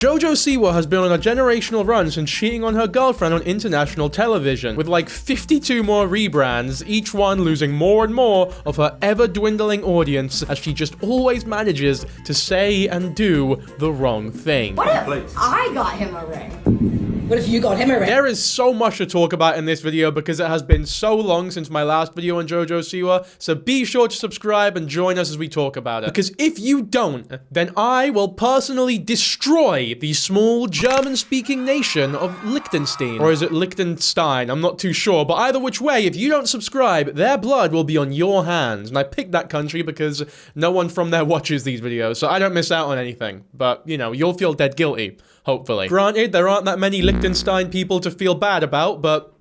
Jojo Siwa has been on a generational run since cheating on her girlfriend on international television, with like 52 more rebrands, each one losing more and more of her ever-dwindling audience as she just always manages to say and do the wrong thing. What if I got him a ring? What if you got him a ring? There is so much to talk about in this video because it has been so long since my last video on Jojo Siwa, so be sure to subscribe and join us as we talk about it. Because if you don't, then I will personally destroy the small German-speaking nation of Liechtenstein. Or is it Liechtenstein? I'm not too sure, but either which way, if you don't subscribe, their blood will be on your hands. And I picked that country because no one from there watches these videos, so I don't miss out on anything. But, you know, you'll feel dead guilty. Hopefully. Granted, there aren't that many Liechtenstein people to feel bad about, but,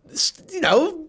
you know,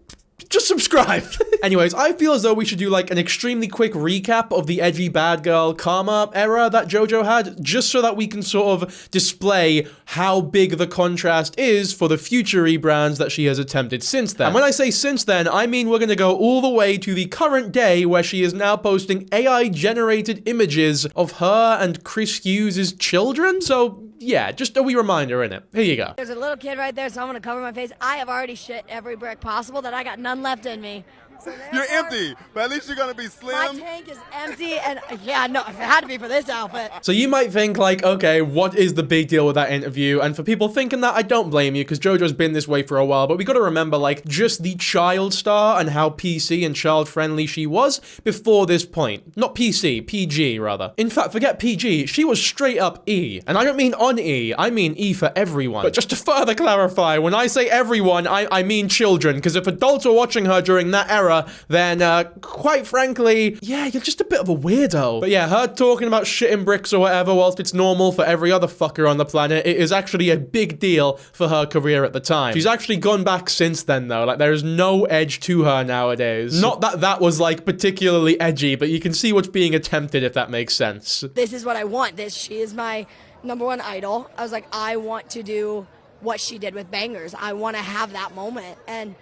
just subscribe. Anyways, I feel as though we should do like an extremely quick recap of the edgy bad girl karma era that Jojo had, just so that we can sort of display how big the contrast is for the future rebrands that she has attempted since then. And when I say since then, I mean we're gonna go all the way to the current day where she is now posting AI-generated images of her and Chris Hughes' children. So yeah, just a wee reminder, innit? Here you go. There's a little kid right there, so I'm gonna cover my face. I have already shit every brick possible that I got none left in me. So you're empty, but at least you're gonna be slim. My tank is empty, and yeah, no, it had to be for this outfit. So you might think like, okay, what is the big deal with that interview? And for people thinking that, I don't blame you, because Jojo's been this way for a while, but we gotta remember like just the child star and how PC and child friendly she was before this point. Not PC, PG rather. In fact, forget PG, she was straight up E. And I don't mean on E, I mean E for everyone. But just to further clarify, when I say everyone, I mean children, because if adults were watching her during that era, then quite frankly, yeah, you're just a bit of a weirdo. But yeah, her talking about shitting bricks or whatever, whilst it's normal for every other fucker on the planet, it is actually a big deal for her career at the time. She's actually gone back since then though, like there is no edge to her nowadays. Not that that was like particularly edgy, but you can see what's being attempted, if that makes sense. This is what I want. She is my #1 idol. I was like, I want to do what she did with Bangers. I want to have that moment. And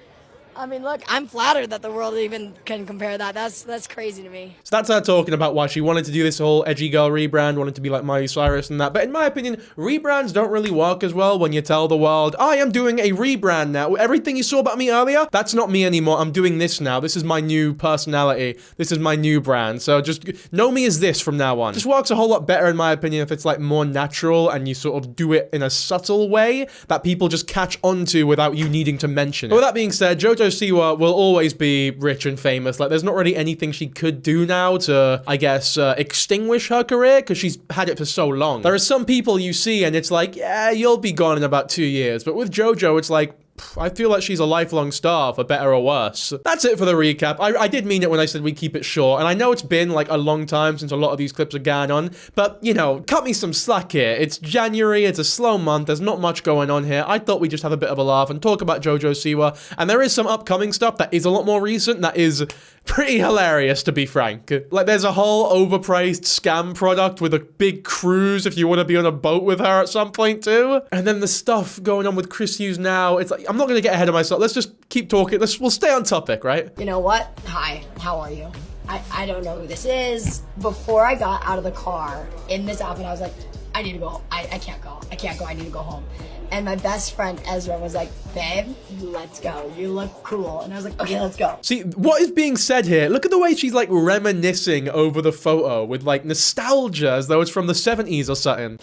I mean, look, I'm flattered that the world even can compare that. That's crazy to me. So that's her talking about why she wanted to do this whole edgy girl rebrand, wanted to be like Miley Cyrus and that. But in my opinion, rebrands don't really work as well when you tell the world, I am doing a rebrand now. Everything you saw about me earlier, that's not me anymore. I'm doing this now. This is my new personality. This is my new brand. So just know me as this from now on. Just works a whole lot better in my opinion if it's like more natural and you sort of do it in a subtle way that people just catch onto without you needing to mention it. But with that being said, Jojo Siwa will always be rich and famous. Like, there's not really anything she could do now to, I guess, extinguish her career, because she's had it for so long. There are some people you see and it's like, yeah, you'll be gone in about 2 years. But with Jojo, it's like, I feel like she's a lifelong star, for better or worse. That's it for the recap. I did mean it when I said we keep it short, and I know it's been like a long time since a lot of these clips are gone on, but, you know, cut me some slack here. It's January, it's a slow month, there's not much going on here. I thought we'd just have a bit of a laugh and talk about Jojo Siwa, and there is some upcoming stuff that is a lot more recent that is pretty hilarious, to be frank. Like, there's a whole overpriced scam product with a big cruise if you want to be on a boat with her at some point too. And then the stuff going on with Chris Hughes now, it's like, I'm not gonna get ahead of myself. Let's just keep talking. We'll stay on topic, right? You know what? Hi, how are you? I don't know who this is. Before I got out of the car in this outfit, I was like, I need to go. I can't go. I can't go. I need to go home. And my best friend Ezra was like, babe, let's go. You look cool. And I was like, okay, let's go. See, what is being said here? Look at the way she's like reminiscing over the photo with like nostalgia as though it's from the 70s or something.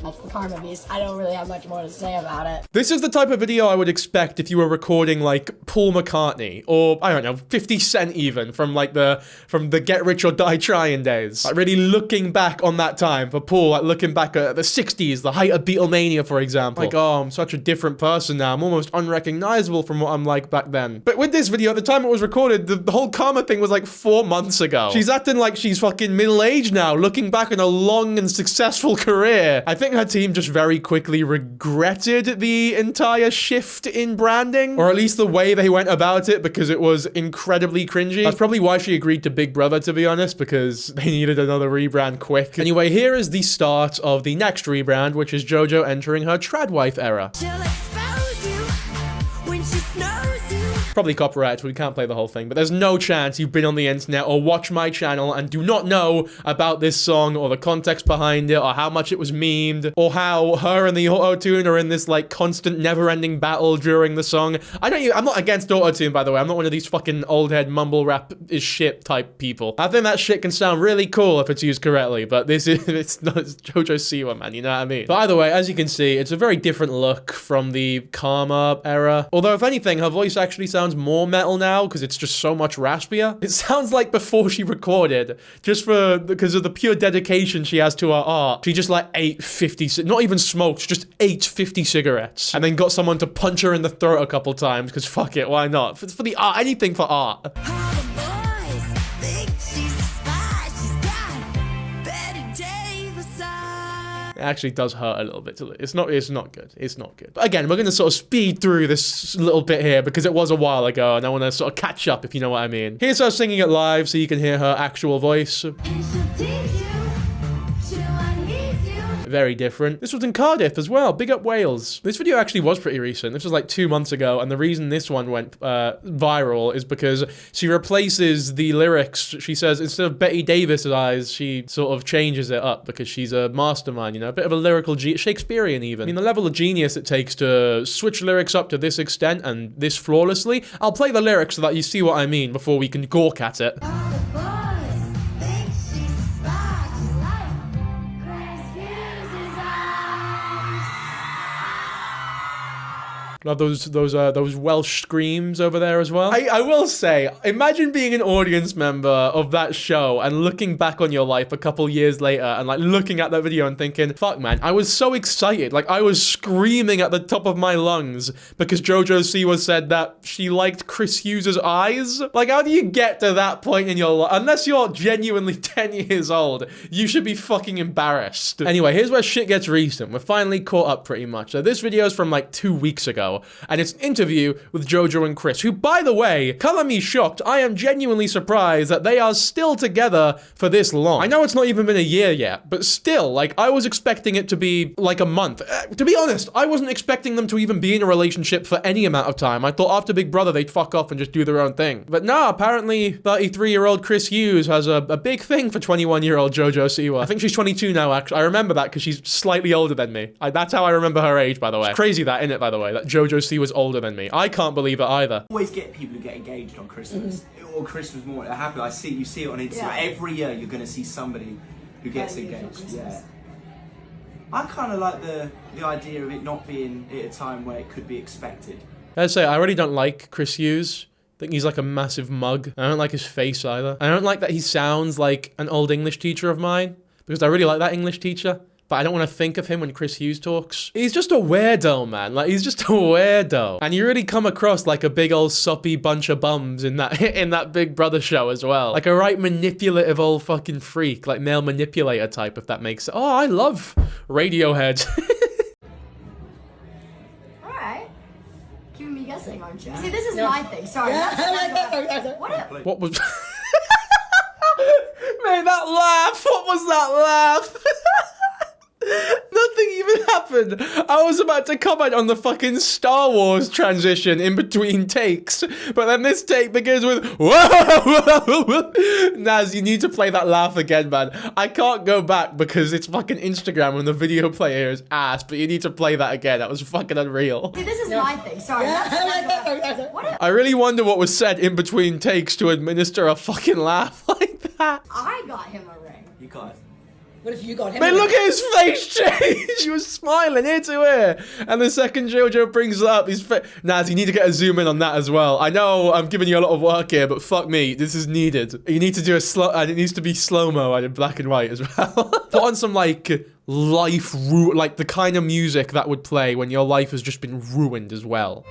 That's the karma beast. I don't really have much more to say about it. This is the type of video I would expect if you were recording like Paul McCartney or I don't know, 50 Cent even from the Get Rich or Die Trying days. Like really looking back on that time for Paul, like looking back at the 60s, the height of Beatlemania, for example. Like, oh, I'm such a different person now. I'm almost unrecognizable from what I'm like back then. But with this video, at the time it was recorded, the whole karma thing was like 4 months ago. She's acting like she's fucking middle-aged now, looking back on a long and successful career. I think her team just very quickly regretted the entire shift in branding, or at least the way they went about it, because it was incredibly cringy. That's probably why she agreed to Big Brother, to be honest, because they needed another rebrand quick. Anyway, here is the start of the next rebrand, which is Jojo entering her trad wife era. Probably copyright, so we can't play the whole thing, but there's no chance you've been on the internet or watched my channel and do not know about this song or the context behind it or how much it was memed or how her and the auto-tune are in this like constant never-ending battle during the song. I'm not against auto-tune, by the way. I'm not one of these fucking old head mumble rap is shit type people. I think that shit can sound really cool if it's used correctly, but it's Jojo Siwa, man, you know what I mean? But either way, as you can see, it's a very different look from the Karma era. Although, if anything, her voice actually sounds more metal now because it's just so much raspier. It sounds like before she recorded, because of the pure dedication she has to her art. She just like ate 50, not even smoked, just ate 50 cigarettes and then got someone to punch her in the throat a couple times because fuck it, why not? For the art, anything for art. It actually does hurt a little bit. It's not good. It's not good. But again, we're going to sort of speed through this little bit here because it was a while ago and I want to sort of catch up, if you know what I mean. Here's her singing it live so you can hear her actual voice. Very different. This was in Cardiff as well. Big up Wales. This video actually was pretty recent. This was like 2 months ago, and the reason this one went viral is because she replaces the lyrics. She says instead of Betty Davis's eyes, she sort of changes it up because she's a mastermind, you know, a bit of a lyrical Shakespearean even. I mean, the level of genius it takes to switch lyrics up to this extent and this flawlessly. I'll play the lyrics so that you see what I mean before we can gawk at it. Love those Welsh screams over there as well. I will say, imagine being an audience member of that show and looking back on your life a couple years later and like looking at that video and thinking, fuck man, I was so excited. Like I was screaming at the top of my lungs because Jojo Siwa said that she liked Chris Hughes' eyes. Like how do you get to that point in your life? Unless you're genuinely 10 years old, you should be fucking embarrassed. Anyway, here's where shit gets recent. We're finally caught up pretty much. So this video is from like 2 weeks ago. And it's an interview with Jojo and Chris, who, by the way, color me shocked. I am genuinely surprised that they are still together for this long. I know it's not even been a year yet, but still, like, I was expecting it to be like a month. To be honest, I wasn't expecting them to even be in a relationship for any amount of time. I thought after Big Brother, they'd fuck off and just do their own thing. But no, apparently 33-year-old Chris Hughes has a big thing for 21-year-old Jojo Siwa. I think she's 22 now, actually. I remember that because she's slightly older than me. That's how I remember her age, by the way. It's crazy that, innit, by the way, that Jojo Siwa's older than me. I can't believe it either. Always get people who get engaged on Christmas or Christmas morning. It happens. You see it on Instagram. Yeah. Every year you're going to see somebody who gets engaged. Yeah. I kind of like the idea of it not being at a time where it could be expected. I'd say I already don't like Chris Hughes. I think he's like a massive mug. I don't like his face either. I don't like that he sounds like an old English teacher of mine because I really like that English teacher. But I don't want to think of him when Chris Hughes talks. He's just a weirdo, man. Like, he's just a weirdo. And you really come across like a big old soppy bunch of bums in that Big Brother show as well. Like a right manipulative old fucking freak. Like male manipulator type, if that makes sense. Oh, I love Radiohead. Alright. Keeping me guessing, aren't you? See, this is my thing. Sorry. What was... Man, that laugh! What was that laugh? Nothing even happened. I was about to comment on the fucking Star Wars transition in between takes, but then this take begins with whoa. Naz, you need to play that laugh again, man. I can't go back because it's fucking Instagram and the video player is ass, but you need to play that again. That was fucking unreal. See, this is my thing. Sorry. I really wonder what was said in between takes to administer a fucking laugh like that. I got him a ring. You guys. What if you got him? Man, look at his face change. He was smiling ear to ear. And the second Jojo brings it up, his face. Naz, you need to get a zoom in on that as well. I know I'm giving you a lot of work here, but fuck me, this is needed. You need to do a slow, and it needs to be slow-mo and in black and white as well. Put on some like like the kind of music that would play when your life has just been ruined as well.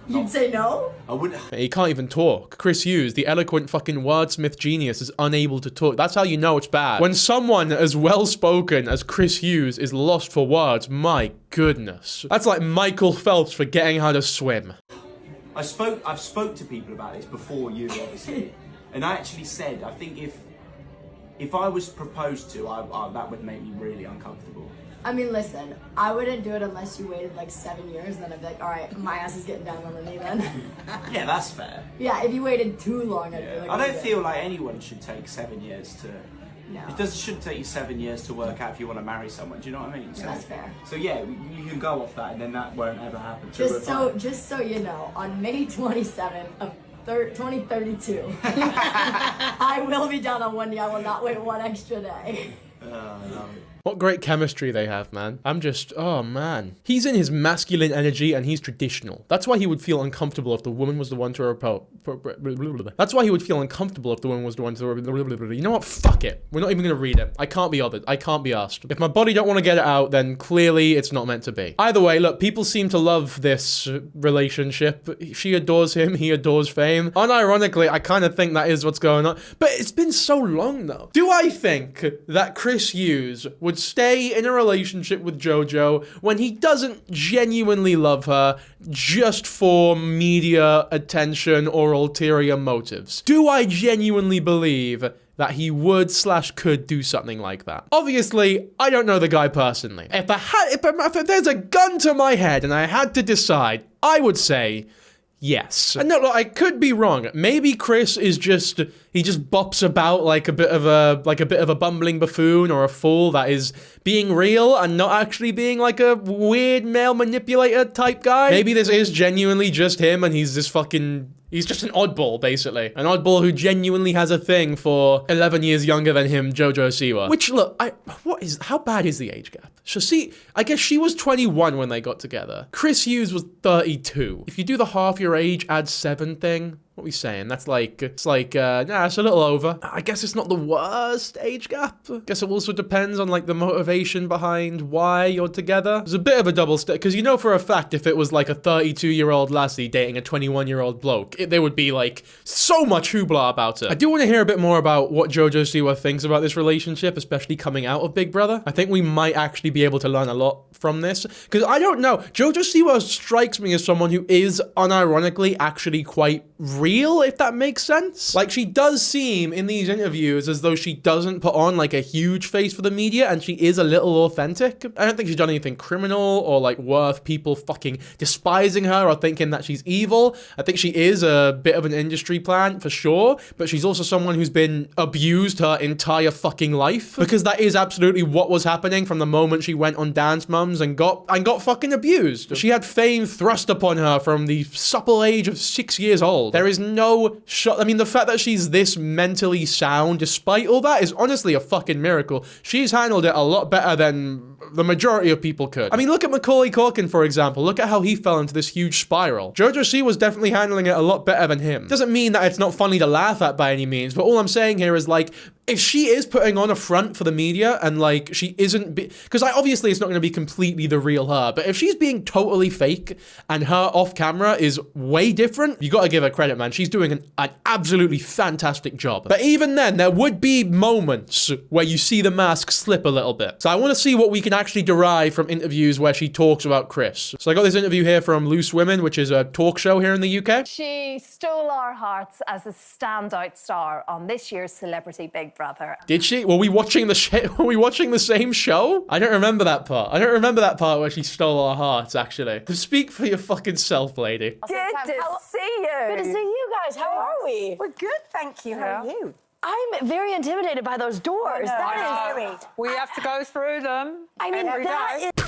You'd say no? I wouldn't. He can't even talk. Chris Hughes, the eloquent fucking wordsmith genius, is unable to talk. That's how you know it's bad. When someone as well-spoken as Chris Hughes is lost for words, my goodness. That's like Michael Phelps forgetting how to swim. I've spoke to people about this before you, obviously. And I actually said, I think if I was proposed to, that would make me really uncomfortable. I mean, listen, I wouldn't do it unless you waited like 7 years, and then I'd be like, all right, my ass is getting down on the knee then. Yeah, that's fair. Yeah, if you waited too long, I'd be like, I don't feel like anyone should take 7 years to. No. Shouldn't take you 7 years to work out if you want to marry someone. Do you know what I mean? So, That's fair. So yeah, you can go off that, and then that won't ever happen. Just so you know, on May 27th of 2032, I will be done on 1 knee. I will not wait 1 extra day. No. What great chemistry they have, man. I'm just, oh man. He's in his masculine energy and he's traditional. That's why he would feel uncomfortable if the woman was the one to repel. That's why he would feel uncomfortable if the woman was the one to. You know what? Fuck it. We're not even gonna read it. I can't be bothered. I can't be asked. If my body don't want to get it out, then clearly it's not meant to be. Either way, look, people seem to love this relationship. She adores him, he adores fame. Unironically, I kind of think that is what's going on. But it's been so long though. Do I think that Chris Hughes would stay in a relationship with Jojo when he doesn't genuinely love her just for media attention or ulterior motives? Do I genuinely believe that he would/could do something like that? Obviously, I don't know the guy personally. If there's a gun to my head and I had to decide, I would say yes. And no, look, I could be wrong. Maybe Chris is just, he just bops about like a bit of a bumbling buffoon or a fool that is being real and not actually being like a weird male manipulator type guy. Maybe this is genuinely just him and he's this fucking, he's just an oddball, basically. An oddball who genuinely has a thing for 11 years younger than him, Jojo Siwa. Which, look, how bad is the age gap? So see, I guess she was 21 when they got together. Chris Hughes was 32. If you do the half your age, add 7 thing, what are we saying? That's like, it's a little over. I guess it's not the worst age gap. I guess it also depends on like the motivation behind why you're together. There's a bit of a double step, because you know for a fact if it was like a 32-year-old lassie dating a 21-year-old bloke, there would be like so much hoopla about it. I do want to hear a bit more about what Jojo Siwa thinks about this relationship, especially coming out of Big Brother. I think we might actually be able to learn a lot from this, because I don't know. Jojo Siwa strikes me as someone who is unironically actually quite real, if that makes sense. Like, she does seem in these interviews as though she doesn't put on like a huge face for the media, and she is a little authentic. I don't think she's done anything criminal or like worth people fucking despising her or thinking that she's evil. I think she is a bit of an industry plant for sure, but she's also someone who's been abused her entire fucking life, because that is absolutely what was happening from the moment she went on Dance Mums and got fucking abused. She had fame thrust upon her from the supple age of 6 years old. There is no shot. I mean, the fact that she's this mentally sound despite all that is honestly a fucking miracle. She's handled it a lot better than the majority of people could. I mean, look at Macaulay Culkin, for example. Look at how he fell into this huge spiral. Jojo Siwa was definitely handling it a lot better than him. Doesn't mean that it's not funny to laugh at by any means, but all I'm saying here is like, if she is putting on a front for the media and like she isn't, because obviously it's not going to be completely the real her, but if she's being totally fake and her off camera is way different, you got to give her credit, man. She's doing an absolutely fantastic job. But even then, there would be moments where you see the mask slip a little bit. So I want to see what we can actually derive from interviews where she talks about Chris. So I got this interview here from Loose Women, which is a talk show here in the UK. She stole our hearts as a standout star on this year's Celebrity Big Brother. Did she? Were we watching the same show? I don't remember that part. I don't remember that part where she stole our hearts, actually. Speak for your fucking self, lady. Good to see you. Good to see you guys. How are we? We're good, thank you. How are you? I'm very intimidated by those doors. That is great. We have to go through them. I mean, that is...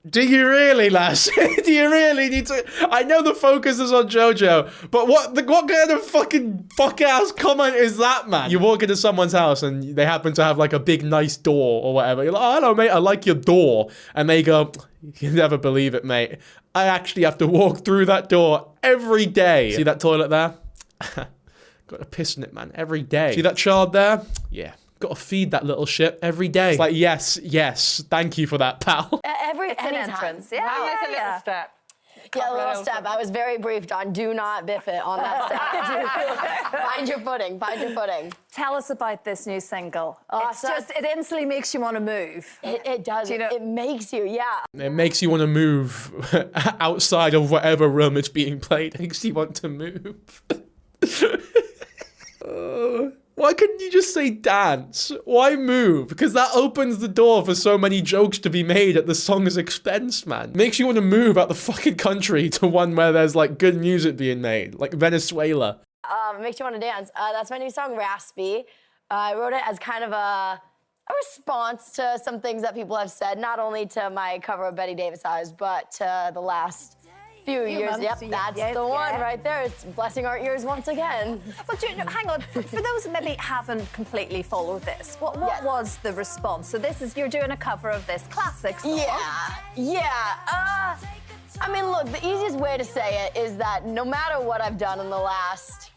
Do you really, lass? Do you really need to? I know the focus is on Jojo, but what kind of fucking fuck-ass comment is that, man? You walk into someone's house and they happen to have like a big nice door or whatever. You're like, oh, hello, mate, I like your door. And they go, you never believe it, mate. I actually have to walk through that door every day. See that toilet there? Got to piss in it, man, every day. See that child there? Yeah. Got to feed that little shit every day. It's like, yes, thank you for that, pal. It's an entrance. Yeah, It's a little step. Yeah, a little step. I was very briefed on do not biff it on that step. Find your footing, find your footing. Tell us about this new single. It instantly makes you want to move. It does. You know, it makes you, yeah. It makes you want to move outside of whatever room it's being played. It makes you want to move. Why couldn't you just say dance? Why move? Because that opens the door for so many jokes to be made at the song's expense, man. Makes you want to move out the fucking country to one where there's like good music being made, like Venezuela. Makes you want to dance. That's my new song, Raspy. I wrote it as kind of a response to some things that people have said, not only to my cover of Betty Davis Eyes, but to the last few years. months, Yep, that's the one right there. It's blessing our ears once again. But hang on, for those who maybe haven't completely followed this, what was the response? So you're doing a cover of this classic song. Yeah. I mean, look, the easiest way to say it is that no matter what I've done in the last,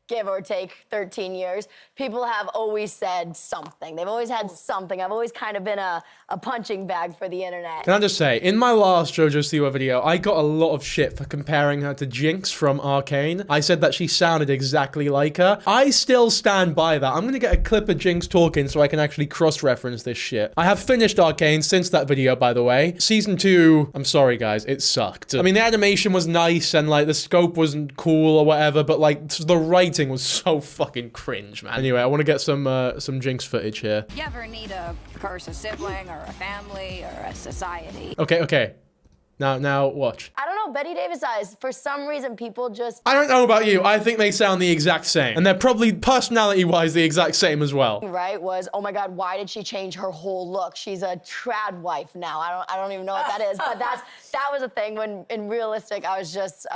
give or take 13 years, people have always said something. They've always had something. I've always kind of been a punching bag for the internet. Can I just say, in my last Jojo Siwa video, I got a lot of shit for comparing her to Jinx from Arcane. I said that she sounded exactly like her. I still stand by that. I'm gonna get a clip of Jinx talking so I can actually cross-reference this shit. I have finished Arcane since that video, by the way. Season 2, I'm sorry guys, it sucked. I mean, the animation was nice and like the scope wasn't cool or whatever, but like the writing was so fucking cringe, man. Anyway, I want to get some Jinx footage here. You ever need to curse a sibling or a family or a society? Okay. Now watch. I don't know, Betty Davis Eyes, for some reason people just... I don't know about you, I think they sound the exact same. And they're probably personality-wise the exact same as well. Right, was, oh my God, why did she change her whole look? She's a trad wife now. I don't even know what that is, but that was a thing when in realistic I was just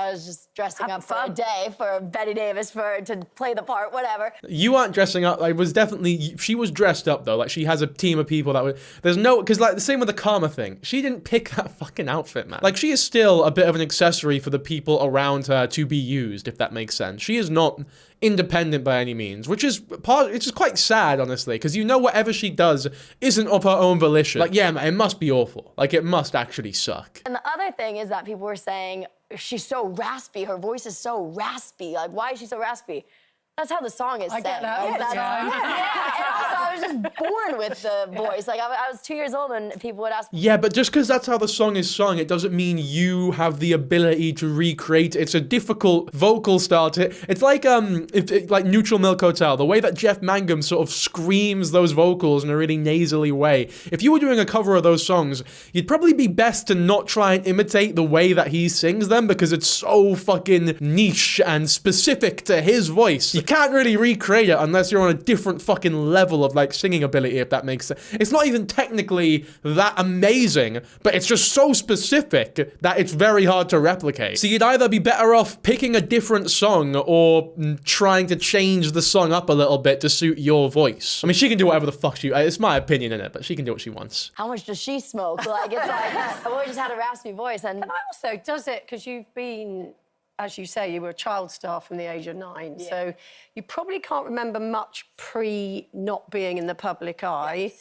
dressing up for a day for Betty Davis to play the part, whatever. You aren't dressing up. I was definitely, she was dressed up though. Like she has a team of people that would, because like the same with the Karma thing. She didn't pick that fucking outfit, man. Like she is still a bit of an accessory for the people around her to be used, if that makes sense. She is not independent by any means, which is quite sad, honestly, because you know whatever she does isn't of her own volition. Like, yeah, man, it must be awful. Like, it must actually suck. And the other thing is that people were saying, she's so raspy, her voice is so raspy. Like, why is she so raspy? That's how the song is I get set. that all the time. And also, I was just born with the voice. Like, I was 2 years old and people would ask. Yeah, but just because that's how the song is sung, it doesn't mean you have the ability to recreate it. It's a difficult vocal style to... It's like, like Neutral Milk Hotel, the way that Jeff Mangum sort of screams those vocals in a really nasally way. If you were doing a cover of those songs, you'd probably be best to not try and imitate the way that he sings them because it's so fucking niche and specific to his voice. You can't really recreate it unless you're on a different fucking level of like singing ability, if that makes sense. It's not even technically that amazing, but it's just so specific that it's very hard to replicate. So you'd either be better off picking a different song or trying to change the song up a little bit to suit your voice. I mean, she can do whatever the fuck it's my opinion in it, but she can do what she wants. How much does she smoke? Like, it's like, I've always just had a raspy voice. And And also, does it, because you've been, as you say, you were a child star from the age of 9, so you probably can't remember much not being in the public eye.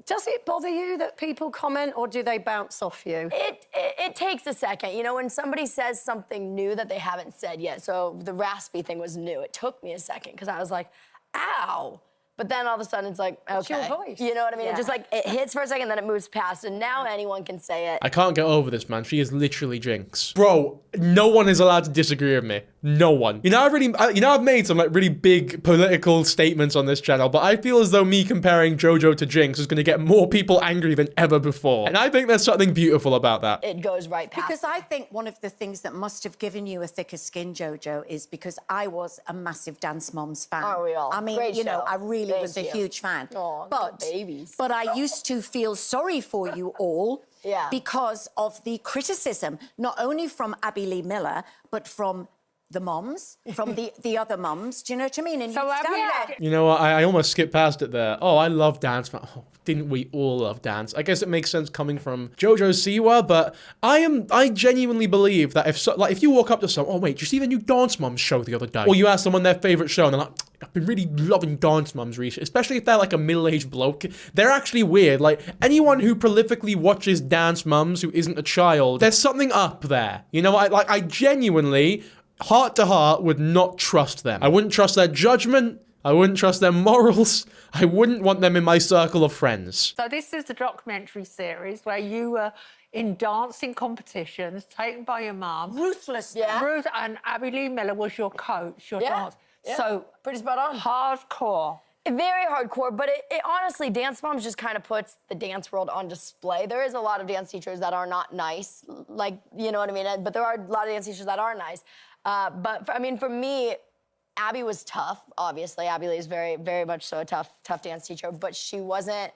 Does it bother you that people comment, or do they bounce off you? It takes a second. You know, when somebody says something new that they haven't said yet, so the raspy thing was new, it took me a second, because I was like, ow. But then all of a sudden it's like, okay. It's your voice. You know what I mean? Yeah. It just like, it hits for a second, then it moves past, and now anyone can say it. I can't get over this, man. She is literally Jinx. Bro, no one is allowed to disagree with me. No one. You know, I've made some like really big political statements on this channel, but I feel as though me comparing Jojo to Jinx is going to get more people angry than ever before. And I think there's something beautiful about that. It goes right past. Because I think one of the things that must have given you a thicker skin, Jojo, is because I was a massive Dance Moms fan. Are we all? I mean, Great you know, show. I really Thank was a you. huge fan. Aw, but babies. But I used to feel sorry for you all Yeah. because of the criticism, not only from Abby Lee Miller, but from the moms, from the other moms. Do you know what I mean? And So, you'd stand yeah. there. You know what? I almost skipped past it there. Oh, I love dance. Oh, didn't we all love dance? I guess it makes sense coming from Jojo Siwa, but I genuinely believe that if you walk up to someone, oh wait, did you see the new Dance Moms show the other day? Or you ask someone their favorite show and they're like, I've been really loving Dance Moms recently, especially if they're like a middle-aged bloke. They're actually weird. Like anyone who prolifically watches Dance Moms who isn't a child, there's something up there. You know, I genuinely, heart to heart, would not trust them. I wouldn't trust their judgment. I wouldn't trust their morals. I wouldn't want them in my circle of friends. So this is the documentary series where you were in dancing competitions taken by your mum. Ruthless. Yeah. Ruth and Abby Lee Miller was your coach, your Yeah. dance. So pretty spot on. Hardcore. Very hardcore, but it honestly, Dance Moms just kind of puts the dance world on display. There is a lot of dance teachers that are not nice, like, you know what I mean? But there are a lot of dance teachers that are nice. I mean, for me, Abby was tough, obviously. Abby Lee is very, very much so a tough dance teacher, but she wasn't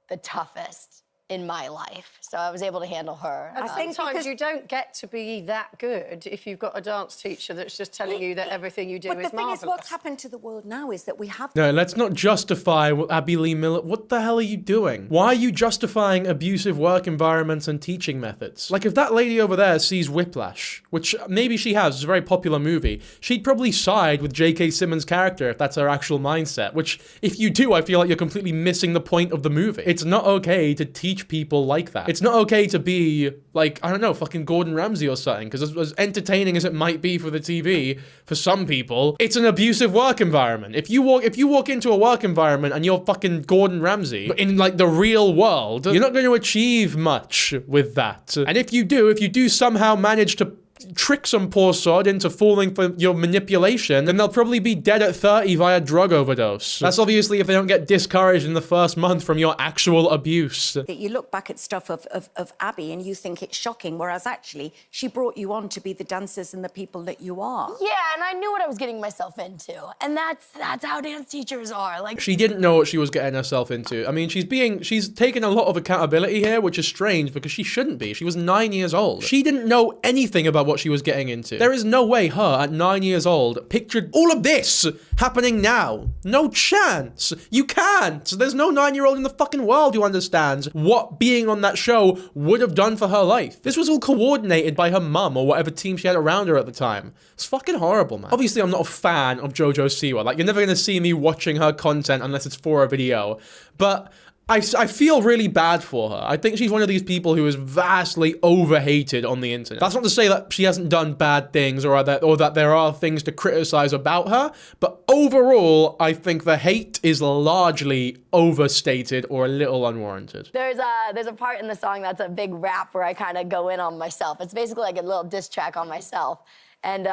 the toughest in my life. So I was able to handle her. I think sometimes you don't get to be that good if you've got a dance teacher that's just telling you that everything you do is marvellous. But the thing is, what's happened to the world now is that we have... No, let's not justify Abby Lee Miller. What the hell are you doing? Why are you justifying abusive work environments and teaching methods? Like, if that lady over there sees Whiplash, which maybe she has, it's a very popular movie, she'd probably side with J.K. Simmons' character if that's her actual mindset, which, if you do, I feel like you're completely missing the point of the movie. It's not okay to teach people like that. It's not okay to be like, I don't know, fucking Gordon Ramsay or something, because as entertaining as it might be for the TV, for some people, it's an abusive work environment. If you walk into a work environment and you're fucking Gordon Ramsay, but in like the real world, you're not going to achieve much with that. And if you do somehow manage to trick some poor sod into falling for your manipulation, then they'll probably be dead at 30 via drug overdose. That's obviously if they don't get discouraged in the first month from your actual abuse. You look back at stuff of Abby and you think it's shocking, whereas actually she brought you on to be the dancers and the people that you are. Yeah, and I knew what I was getting myself into. And that's how dance teachers are. Like, she didn't know what she was getting herself into. I mean, she's taken a lot of accountability here, which is strange because she shouldn't be. She was 9 years old. She didn't know anything about what she was getting into. There is no way her at 9 years old pictured all of this happening now. No chance. You can't. There's no 9-year-old in the fucking world who understands what being on that show would have done for her life. This was all coordinated by her mum or whatever team she had around her at the time. It's fucking horrible, man. Obviously, I'm not a fan of Jojo Siwa. Like, you're never gonna see me watching her content unless it's for a video. But I feel really bad for her. I think she's one of these people who is vastly over-hated on the internet. That's not to say that she hasn't done bad things or that there are things to criticize about her, but overall, I think the hate is largely overstated or a little unwarranted. There's a part in the song that's a big rap where I kind of go in on myself. It's basically like a little diss track on myself. And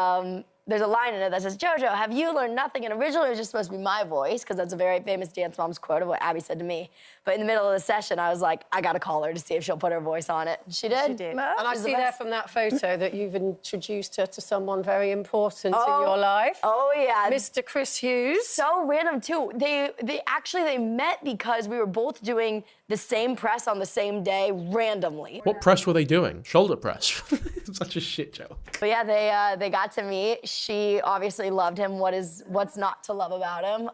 there's a line in it that says, "Jojo, have you learned nothing?" And originally it was just supposed to be my voice, because that's a very famous Dance Moms quote of what Abby said to me. But in the middle of the session, I was like, I gotta call her to see if she'll put her voice on it. And she did. She did. And I see there from that photo that you've introduced her to someone very important in your life. Oh, yeah. Mr. Chris Hughes. So random, too. They met because we were both doing the same press on the same day, randomly. What press were they doing? Shoulder press. Such a shit joke. But yeah, they got to meet. She obviously loved him. What's not to love about him?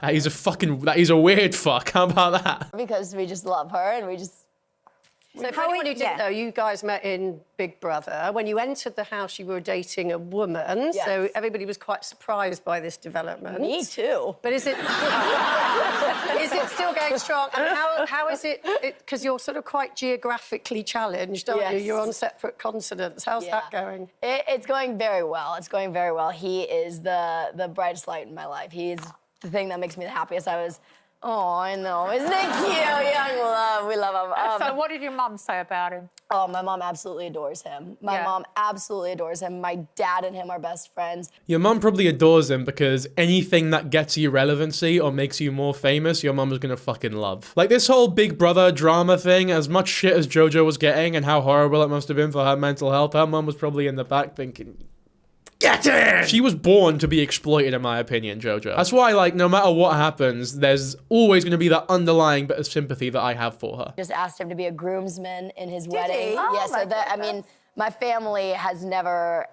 He's a weird fuck. How about that? Because we just love her and we just... So for anyone who didn't know, you guys met in Big Brother. When you entered the house, you were dating a woman, so everybody was quite surprised by this development. Me too. But is it still going strong? And how is it, because you're sort of quite geographically challenged, aren't you? You're on separate continents. How's that going? It's going very well. It's going very well. He is the brightest light in my life. He is the thing that makes me the happiest. Oh, I know. Isn't it cute? Young love. We love him. So what did your mom say about him? Oh, my mom absolutely adores him. My mom absolutely adores him. My dad and him are best friends. Your mum probably adores him because anything that gets you relevancy or makes you more famous, your mum is gonna fucking love. Like this whole Big Brother drama thing, as much shit as Jojo was getting and how horrible it must have been for her mental health, her mum was probably in the back thinking, get in! She was born to be exploited, in my opinion, Jojo. That's why, like, no matter what happens, there's always going to be that underlying bit of sympathy that I have for her. Just asked him to be a groomsman in his wedding. He? Yeah, so that, I mean, my family has never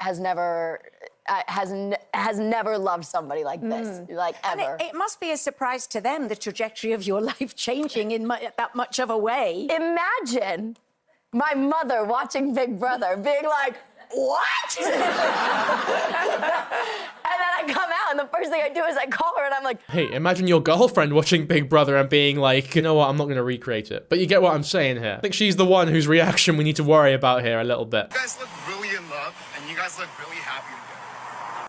loved somebody like this, like ever. And it must be a surprise to them, the trajectory of your life changing in that much of a way. Imagine my mother watching Big Brother being like, what? And then I come out and the first thing I do is I call her and I'm like, hey, imagine your girlfriend watching Big Brother and being like, you know what, I'm not going to recreate it. But you get what I'm saying here. I think she's the one whose reaction we need to worry about here a little bit. You guys look really in love, and you guys look really happy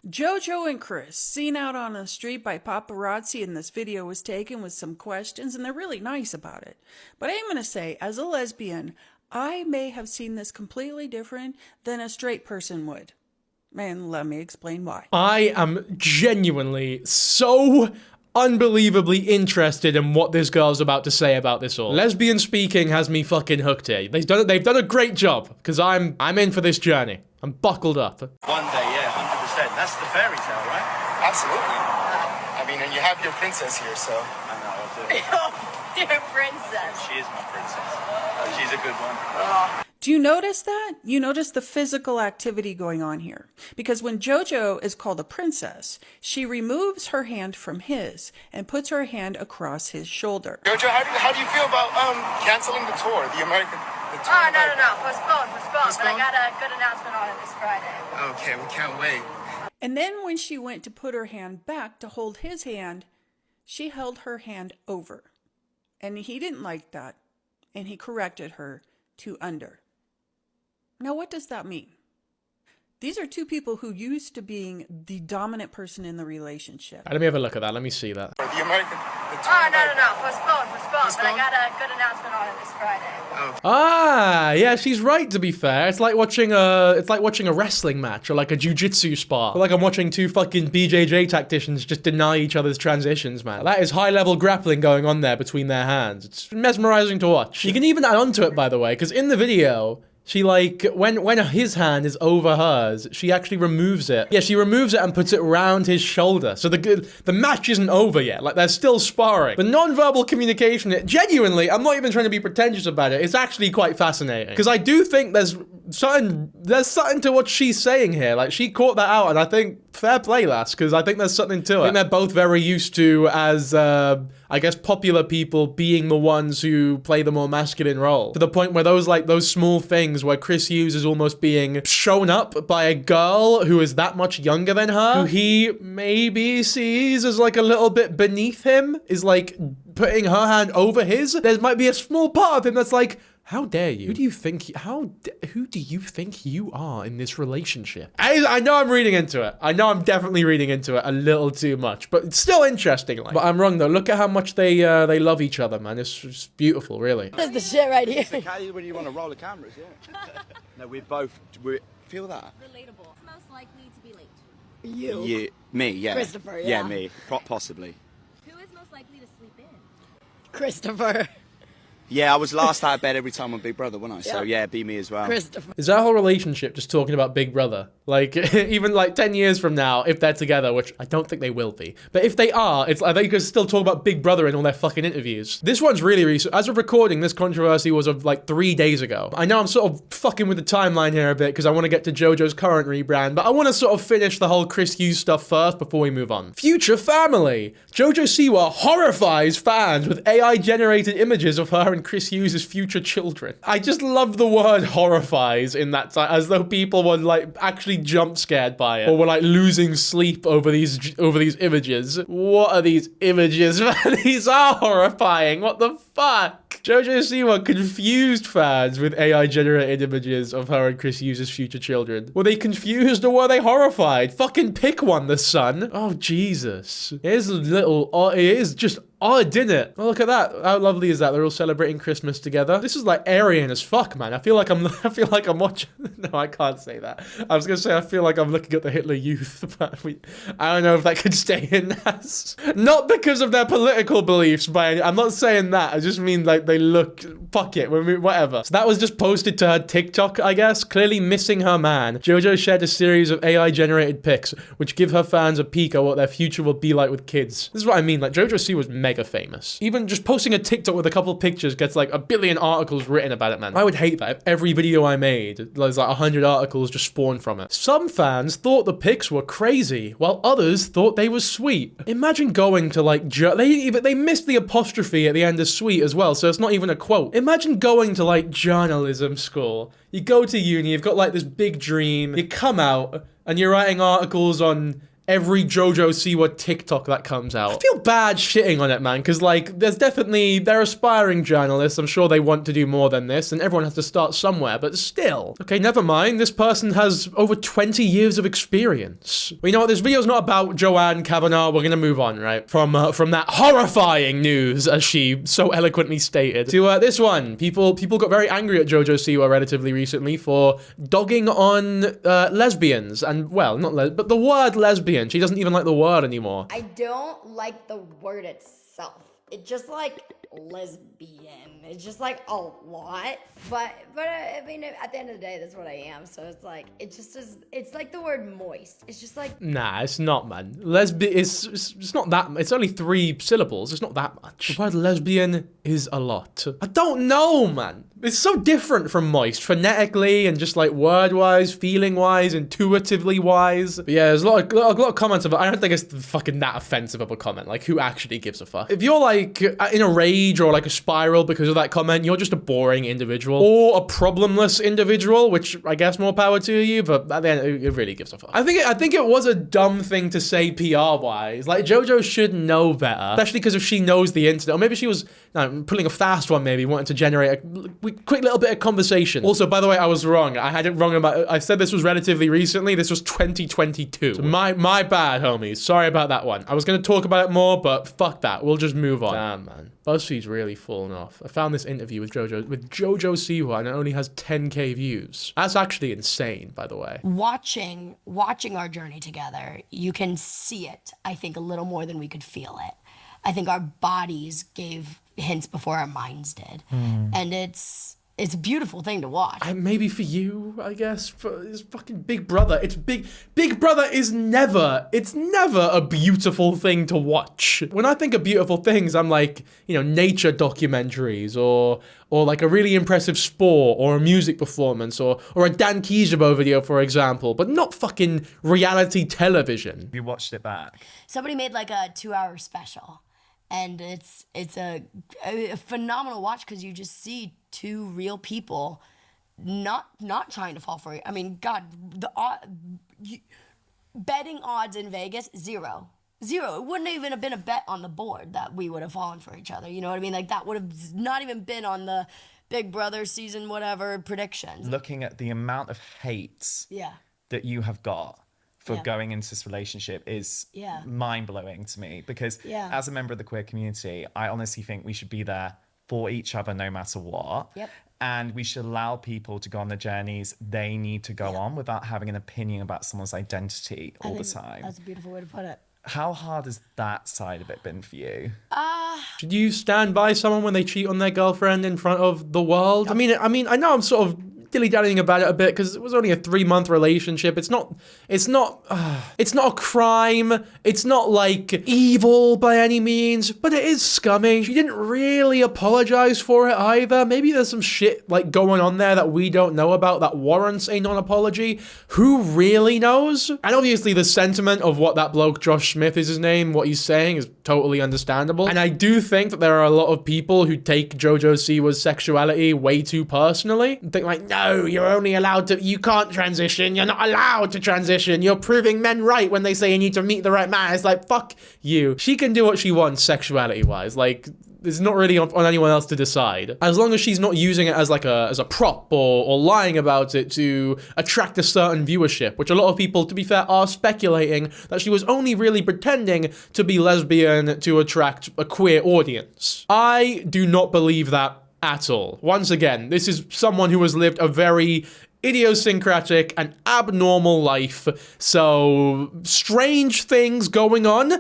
together. Jojo and Chris, seen out on the street by paparazzi, and this video was taken with some questions, and they're really nice about it. But I'm going to say, as a lesbian, I may have seen this completely different than a straight person would. And let me explain why. I am genuinely so unbelievably interested in what this girl's about to say about this all. Lesbian speaking has me fucking hooked here. They've done a great job, because I'm in for this journey. I'm buckled up. One day, yeah, 100%. That's the fairy tale, right? Absolutely. I mean, and you have your princess here, so. I know, I do. Your princess. She is my princess. She's a good one. Do you notice that? You notice the physical activity going on here. Because when Jojo is called a princess, she removes her hand from his and puts her hand across his shoulder. Jojo, how do you feel about canceling the tour, the American the tour? Oh, no. Postpone. But I got a good announcement on it this Friday. Okay, we can't wait. And then when she went to put her hand back to hold his hand, she held her hand over. And he didn't like that. And he corrected her to under. Now, what does that mean? These are two people who used to being the dominant person in the relationship. Let me have a look at that. Let me see that. The American the tour. Oh, no. Postpone. But I got a good announcement on it this Friday. Ah, yeah, she's right, to be fair. It's like watching a wrestling match or like a jiu-jitsu spar. I feel like I'm watching two fucking BJJ tacticians just deny each other's transitions, man. That is high-level grappling going on there between their hands. It's mesmerizing to watch. You can even add on to it, by the way, because in the video, she like, when his hand is over hers, she actually removes it. Yeah, she removes it and puts it around his shoulder. So the match isn't over yet. Like, they're still sparring. The non-verbal communication, genuinely, I'm not even trying to be pretentious about it. It's actually quite fascinating. Because I do think there's something to what she's saying here. Like, she caught that out, and I think, fair play, lass, because I think there's something to it. I think they're both very used to, as, I guess, popular people being the ones who play the more masculine role. To the point where those small things where Chris Hughes is almost being shown up by a girl who is that much younger than her, who he maybe sees as like a little bit beneath him, is like putting her hand over his. There might be a small part of him that's like, how dare you? Who do you think you are in this relationship? I know I'm reading into it. I know I'm definitely reading into it a little too much, but it's still interesting. Like. But I'm wrong though. Look at how much they love each other, man. It's just beautiful, really. That's the shit right here. It's okay when you want to roll the cameras, yeah. No, we feel that. Relatable. Most likely to be late. You. Me, yeah. Christopher, Yeah, me. Possibly. Who is most likely to sleep in? Christopher. Yeah, I was last out of bed every time on Big Brother, wasn't I? So yeah, be me as well. Christopher. Is that whole relationship just talking about Big Brother? Like, even like 10 years from now, if they're together, which I don't think they will be, but if they are, it's like they could still talk about Big Brother in all their fucking interviews. This one's really recent. As of recording, this controversy was of like 3 days ago. I know I'm sort of fucking with the timeline here a bit because I want to get to Jojo's current rebrand, but I want to sort of finish the whole Chris Hughes stuff first before we move on. Future family. Jojo Siwa horrifies fans with AI-generated images of her and Chris Hughes' future children. I just love the word horrifies in that time, as though people were like actually jump scared by it or were like losing sleep over these images. What are these images, man? These are horrifying. What the fuck? Jojo Siwa confused fans with AI-generated images of her and Chris Hughes' future children. Were they confused or were they horrified? Fucking pick one, the son. Oh, Jesus. It is just odd, isn't it? Oh, look at that. How lovely is that? They're all celebrating Christmas together. This is like Aryan as fuck, man. I feel like I'm watching. No, I can't say that. I was gonna say I feel like I'm looking at the Hitler Youth, but I don't know if that could stay in as. Not because of their political beliefs, I'm not saying that. I just mean like they look. Fuck it, whatever. So that was just posted to her TikTok, I guess. Clearly missing her man. Jojo shared a series of AI-generated pics, which give her fans a peek at what their future will be like with kids. This is what I mean. Like Jojo Siwa was mega famous. Even just posting a TikTok with a couple of pictures gets like 1 billion articles written about it, man. I would hate that if every video I made, there's like 100 articles just spawned from it. Some fans thought the pics were crazy, while others thought they were sweet. Imagine going to like, they missed the apostrophe at the end of sweet as well, so it's not even a quote. Imagine going to like journalism school. You go to uni, you've got like this big dream, you come out and you're writing articles on every Jojo Siwa TikTok that comes out. I feel bad shitting on it, man, because, like, they're aspiring journalists. I'm sure they want to do more than this, and everyone has to start somewhere, but still. Okay, never mind. This person has over 20 years of experience. Well, you know what? This video's not about Joanne Kavanaugh. We're gonna move on, right? From that horrifying news, as she so eloquently stated, to this one. People got very angry at Jojo Siwa relatively recently for dogging on lesbians, and, well, but the word lesbian. She doesn't even like the word anymore. I don't like the word itself. It's just like lesbian. It's just like a lot. But I mean, at the end of the day, that's what I am. So it's like, it just is, it's like the word moist. It's just like. Nah, it's not, man. Lesbian, it's not that, it's only 3 syllables. It's not that much. The word lesbian is a lot. I don't know, man. It's so different from moist, phonetically and just like word-wise, feeling-wise, intuitively-wise. But yeah, there's a lot of comments about. I don't think it's fucking that offensive of a comment. Like, who actually gives a fuck? If you're like in a rage or like a spiral because of that comment, you're just a boring individual or a problemless individual, which I guess more power to you. But at the end, it really gives a fuck. I think it was a dumb thing to say PR-wise. Like, Jojo should know better, especially because if she knows the internet, or maybe she was pulling a fast one, maybe wanting to generate a quick little bit of conversation. Also, by the way, I was wrong. I had it wrong about. I said this was relatively recently. This was 2022. So my bad, homies. Sorry about that one. I was gonna talk about it more, but fuck that. We'll just move on. Damn, man. BuzzFeed's really fallen off. I found this interview with Jojo Siwa, and it only has 10K views. That's actually insane, by the way. Watching our journey together, you can see it, I think, a little more than we could feel it. I think our bodies gave hints before our minds did. And it's a beautiful thing to watch. Maybe for you, I guess. It's fucking Big Brother. Big Brother is never a beautiful thing to watch. When I think of beautiful things, I'm like, nature documentaries or like a really impressive sport or a music performance or a Dankyjabo video, for example, but not fucking reality television. You watched it back? Somebody made like a 2-hour special. And it's a phenomenal watch because you just see 2 real people not trying to fall for it. I mean, God, betting odds in Vegas, 0. It wouldn't even have been a bet on the board that we would have fallen for each other. You know what I mean? Like, that would have not even been on the Big Brother season whatever predictions. Looking at the amount of hate that you have got for going into this relationship is mind-blowing to me, because as a member of the queer community, I honestly think we should be there for each other no matter what. And we should allow people to go on the journeys they need to go on without having an opinion about someone's identity all the time. That's a beautiful way to put it. How hard has that side of it been for you? Should you stand by someone when they cheat on their girlfriend in front of the world? I mean, I know I'm sort of dilly-dallying about it a bit because it was only a 3-month relationship. It's not a crime. It's not like evil by any means, but it is scummy. She didn't really apologize for it either. Maybe there's some shit like going on there that we don't know about that warrants a non-apology. Who really knows? And obviously the sentiment of what that bloke, Josh Smith is his name, what he's saying is totally understandable. And I do think that there are a lot of people who take Jojo Siwa's sexuality way too personally and think like, no, you're only allowed to, you can't transition, you're not allowed to transition, you're proving men right when they say you need to meet the right man. It's like, fuck you. She can do what she wants sexuality-wise. Like, it's not really on anyone else to decide. As long as she's not using it as like as a prop or lying about it to attract a certain viewership, which a lot of people, to be fair, are speculating that she was only really pretending to be lesbian to attract a queer audience. I do not believe that at all. Once again, this is someone who has lived a very idiosyncratic and abnormal life, so strange things going on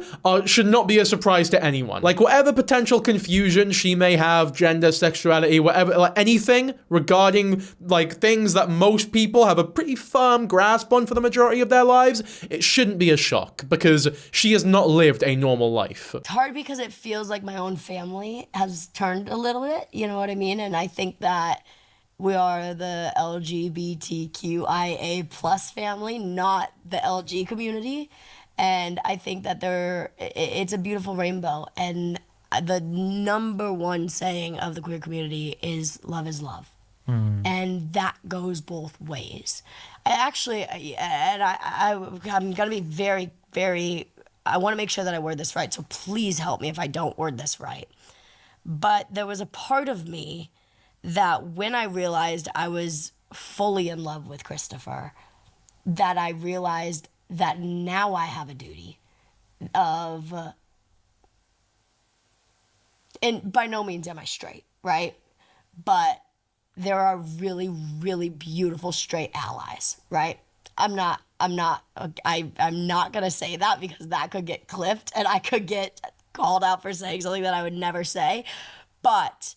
should not be a surprise to anyone. Like, whatever potential confusion she may have, gender, sexuality, whatever, like anything regarding like things that most people have a pretty firm grasp on for the majority of their lives, it shouldn't be a shock because she has not lived a normal life. It's hard because it feels like my own family has turned a little bit, you know what I mean? And I think that we are the LGBTQIA plus family, not the LG community. And I think that it's a beautiful rainbow. And the #1 saying of the queer community is love is love. And that goes both ways. I'm gonna be very, I want to make sure that I word this right, so please help me if I don't word this right. But there was a part of me that when I realized I was fully in love with Christopher, that I realized that now I have a duty of, and by no means am I straight, right? But there are really, really beautiful straight allies, right? I'm not gonna say that because that could get clipped and I could get called out for saying something that I would never say. But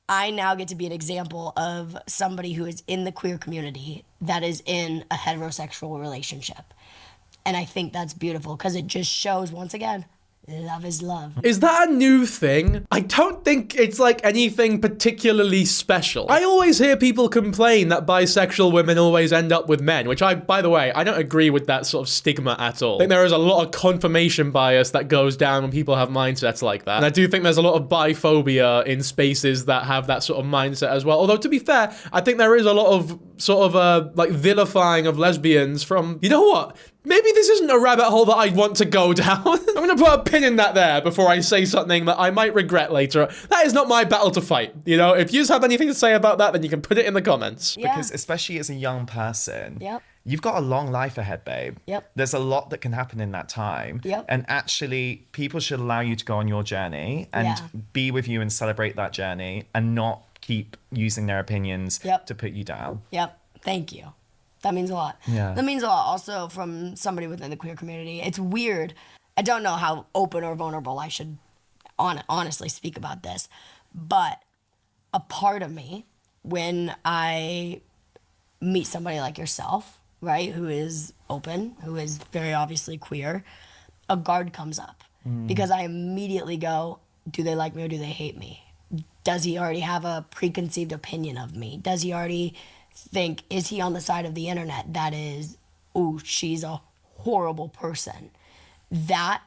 I now get to be an example of somebody who is in the queer community that is in a heterosexual relationship. And I think that's beautiful because it just shows, once again, love is love. Is that a new thing? I don't think it's like anything particularly special. I always hear people complain that bisexual women always end up with men, which by the way, I don't agree with that sort of stigma at all. I think there is a lot of confirmation bias that goes down when people have mindsets like that. And I do think there's a lot of biphobia in spaces that have that sort of mindset as well. Although to be fair, I think there is a lot of sort of like vilifying of lesbians from, you know what? Maybe this isn't a rabbit hole that I want to go down. I'm gonna put a pin in that there before I say something that I might regret later. That is not my battle to fight. You know, if you have anything to say about that, then you can put it in the comments. Yeah. Because especially as a young person, Yep. you've got a long life ahead, babe. Yep. There's a lot that can happen in that time. Yep. And actually, people should allow you to go on your journey and be with you and celebrate that journey and not keep using their opinions to put you down. Yep. Thank you. That means a lot. Yeah. That means a lot also from somebody within the queer community. It's weird. I don't know how open or vulnerable I should honestly speak about this, but a part of me, when I meet somebody like yourself, right, who is open, who is very obviously queer, a guard comes up because I immediately go, do they like me or do they hate me? Does he already have a preconceived opinion of me? Does he already think, is he on the side of the internet that is, ooh, she's a horrible person? That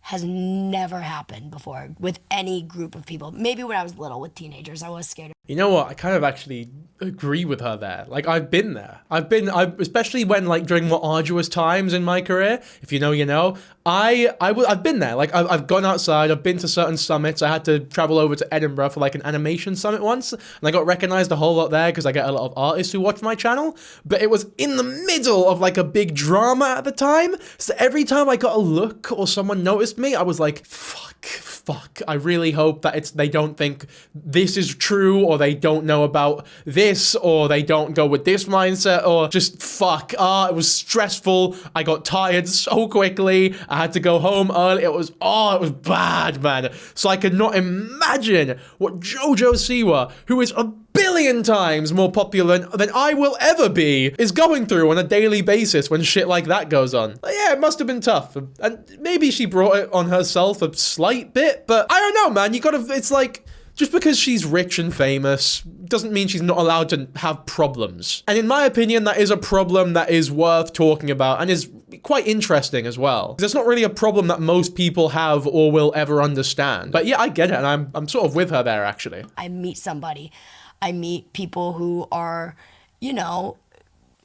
has never happened before with any group of people. Maybe when I was little with teenagers, I was scared. You know what? I kind of actually agree with her there. Like, I've been there. Especially when, like, during more arduous times in my career, if you know, you know, I've been there. Like, I've gone outside, I've been to certain summits. I had to travel over to Edinburgh for, like, an animation summit once, and I got recognized a whole lot there because I get a lot of artists who watch my channel, but it was in the middle of, like, a big drama at the time, so every time I got a look or someone noticed me, I was like, fuck, I really hope that they don't think this is true, or they don't know about this, or they don't go with this mindset, or just fuck. It was stressful. I got tired so quickly. I had to go home early. It was bad, man. So I could not imagine what Jojo Siwa, who is a billion times more popular than I will ever be, is going through on a daily basis when shit like that goes on. But yeah, it must have been tough. And maybe she brought it on herself a slight bit, but I don't know, man. It's like, just because she's rich and famous doesn't mean she's not allowed to have problems. And in my opinion, that is a problem that is worth talking about and is quite interesting as well. Because it's not really a problem that most people have or will ever understand. But yeah, I get it, and I'm sort of with her there, actually. I meet somebody. I meet people who are, you know,